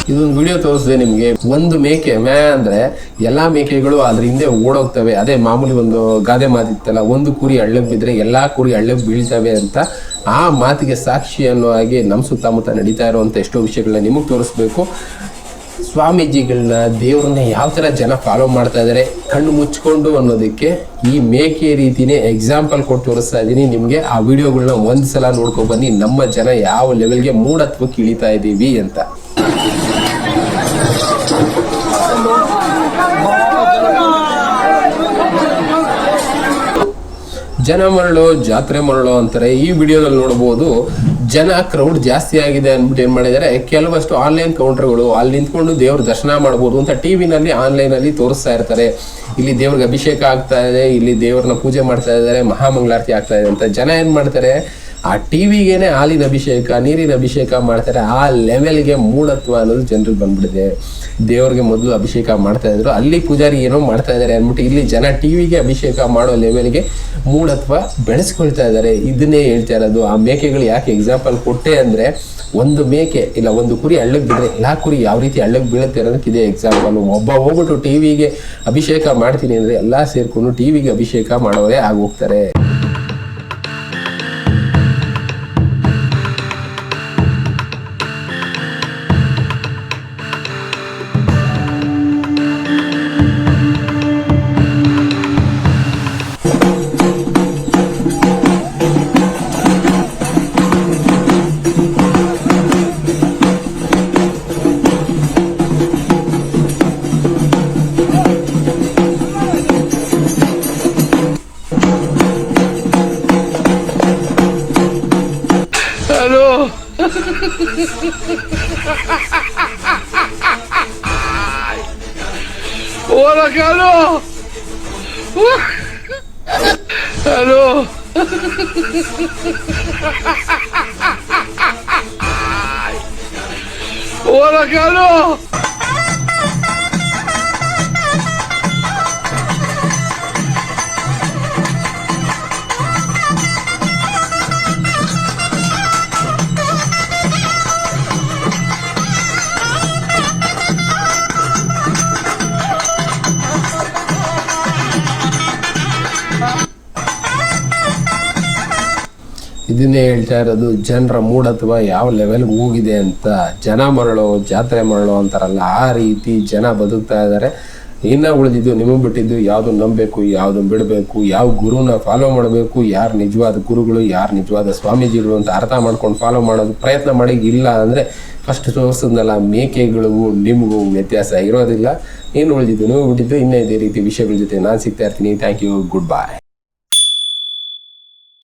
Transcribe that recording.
ಇದೊಂದು ವಿಡಿಯೋ ತೋರಿಸಿದೆ ನಿಮ್ಗೆ. ಒಂದು ಮೇಕೆ ಮ್ಯಾ ಅಂದ್ರೆ ಎಲ್ಲಾ ಮೇಕೆಗಳು ಅದ್ರ ಹಿಂದೆ ಓಡೋಗ್ತವೆ. ಅದೇ ಮಾಮೂಲಿ ಒಂದು ಗಾದೆ ಮಾತಿತ್ತಲ್ಲ, ಒಂದು ಕುರಿ ಹಳ್ಳಕ್ ಬಿದ್ರೆ ಎಲ್ಲಾ ಕುರಿ ಹಳ್ಳಕ್ ಬೀಳ್ತವೆ ಅಂತ. ಆ ಮಾತಿಗೆ ಸಾಕ್ಷಿ ಅನ್ನೋ ಹಾಗೆ ನಮ್ಮ ಸುತ್ತಮುತ್ತ ನಡೀತಾ ಇರುವಂತ ಎಷ್ಟೋ ವಿಷಯಗಳನ್ನ ನಿಮಗೆ ತೋರಿಸ್ಬೇಕು. ಸ್ವಾಮೀಜಿಗಳನ್ನ, ದೇವ್ರನ್ನ ಯಾವ ತರ ಜನ ಫಾಲೋ ಮಾಡ್ತಾ ಇದಾರೆ ಕಣ್ಣು ಮುಚ್ಕೊಂಡು ಅನ್ನೋದಕ್ಕೆ ಈ ಮೇಕೆ ರೀತಿನೇ ಎಕ್ಸಾಂಪಲ್ ಕೊಟ್ಟು ತೋರಿಸ್ತಾ ಇದೀನಿ ನಿಮ್ಗೆ. ಆ ವಿಡಿಯೋಗಳನ್ನ ಒಂದ್ಸಲ ನೋಡ್ಕೊಂಡ್ ಬನ್ನಿ, ನಮ್ಮ ಜನ ಯಾವ ಲೆವೆಲ್ಗೆ ಮೂಢತ್ವಕ್ಕೆ ಇಳಿತಾ ಇದೀವಿ ಅಂತ. ಜನ ಮರಳು ಜಾತ್ರೆ ಮರಳು ಅಂತಾರೆ. ಈ ವಿಡಿಯೋದಲ್ಲಿ ನೋಡ್ಬೋದು ಜನ ಕ್ರೌಡ್ ಜಾಸ್ತಿ ಆಗಿದೆ ಅಂದ್ಬಿಟ್ಟು ಏನ್ ಮಾಡಿದ್ದಾರೆ, ಕೆಲವಷ್ಟು ಆನ್ಲೈನ್ ಕೌಂಟರ್ಗಳು ಅಲ್ಲಿ ನಿಂತ್ಕೊಂಡು ದೇವ್ರ ದರ್ಶನ ಮಾಡ್ಬೋದು ಅಂತ ಟಿವಿನಲ್ಲಿ ಆನ್ಲೈನ್ ಅಲ್ಲಿ ತೋರಿಸ್ತಾ ಇರ್ತಾರೆ. ಇಲ್ಲಿ ದೇವ್ರಿಗೆ ಅಭಿಷೇಕ ಆಗ್ತಾ ಇದೆ, ಇಲ್ಲಿ ದೇವ್ರನ್ನ ಪೂಜೆ ಮಾಡ್ತಾ ಇದ್ದಾರೆ, ಮಹಾಮಂಗಳಾರತಿ ಆಗ್ತಾ ಇದೆ ಅಂತ ಜನ ಏನ್ ಮಾಡ್ತಾರೆ, ಆ ಟಿವಿಗೇನೆ ಹಾಲಿನ ಅಭಿಷೇಕ, ನೀರಿನ ಅಭಿಷೇಕ ಮಾಡ್ತಾರೆ. ಆ ಲೆವೆಲ್ಗೆ ಮೂಢತ್ವ ಅನ್ನೋದು ಜನರಿಗೆ ಬಂದ್ಬಿಟ್ಟಿದೆ. ದೇವ್ರಿಗೆ ಮೊದಲು ಅಭಿಷೇಕ ಮಾಡ್ತಾ ಇದ್ರು, ಅಲ್ಲಿ ಪೂಜಾರಿ ಏನೋ ಮಾಡ್ತಾ ಇದ್ದಾರೆ ಅಂದ್ಬಿಟ್ಟು ಇಲ್ಲಿ ಜನ ಟಿವಿಗೆ ಅಭಿಷೇಕ ಮಾಡೋ ಲೆವೆಲ್ಗೆ ಮೂಢತ್ವ ಬೆಳೆಸ್ಕೊಳ್ತಾ ಇದ್ದಾರೆ. ಇದನ್ನೇ ಹೇಳ್ತಾ ಇರೋದು. ಆ ಮೇಕೆಗಳು ಯಾಕೆ ಎಕ್ಸಾಂಪಲ್ ಕೊಟ್ಟೆ ಅಂದ್ರೆ, ಒಂದು ಮೇಕೆ ಇಲ್ಲ ಒಂದು ಕುರಿ ಹಳ್ಳಕ್ ಬಿದ್ರೆ ಎಲ್ಲಾ ಕುರಿ ಯಾವ ರೀತಿ ಹಳ್ಳಕ್ ಬೀಳುತ್ತೆ ಅನ್ನೋದಕ್ಕೆ ಇದೇ ಎಕ್ಸಾಂಪಲ್. ಒಬ್ಬ ಹೋಗ್ಬಿಟ್ಟು ಟಿವಿಗೆ ಅಭಿಷೇಕ ಮಾಡ್ತೀನಿ ಅಂದ್ರೆ ಎಲ್ಲಾ ಸೇರ್ಕೊಂಡು ಟಿವಿಗೆ ಅಭಿಷೇಕ ಮಾಡೋರೇ ಆಗೋಗ್ತಾರೆ. Hola, Carlos. Hello. Hola, Carlos. ಇದನ್ನೇ ಹೇಳ್ತಾ ಇರೋದು, ಜನರ ಮೂಢತ್ವ ಯಾವ ಲೆವೆಲ್ಗೆ ಹೋಗಿದೆ ಅಂತ. ಜನ ಮರಳು ಜಾತ್ರೆ ಮರಳು ಅಂತಾರಲ್ಲ, ಆ ರೀತಿ ಜನ ಬದುಕ್ತಾ ಇದ್ದಾರೆ. ಇನ್ನ ಉಳಿದಿದ್ದು ನಿಮಗೆ ಬಿಟ್ಟಿದ್ದು, ಯಾವ್ದು ನಂಬಬೇಕು, ಯಾವ್ದು ಬಿಡಬೇಕು, ಯಾವ ಗುರುನ ಫಾಲೋ ಮಾಡಬೇಕು, ಯಾರು ನಿಜವಾದ ಗುರುಗಳು, ಯಾರು ನಿಜವಾದ ಸ್ವಾಮೀಜಿಗಳು ಅಂತ ಅರ್ಥ ಮಾಡ್ಕೊಂಡು ಫಾಲೋ ಮಾಡೋದು ಪ್ರಯತ್ನ ಮಾಡಿ. ಇಲ್ಲ ಅಂದ್ರೆ ಫಸ್ಟ್ ತೋರಿಸಿದ್ನಲ್ಲ, ಮೇಕೆಗಳಿಗೂ ನಿಮಗೂ ವ್ಯತ್ಯಾಸ ಇರೋದಿಲ್ಲ. ಏನು ಉಳಿದಿದ್ದು ನೀವು ಬಿಟ್ಟಿದ್ದು. ಇನ್ನೇ ಇದೇ ರೀತಿ ವಿಷಯಗಳ ಜೊತೆ ನಾನು ಸಿಗ್ತಾ ಇರ್ತೀನಿ. Thank you, good bye.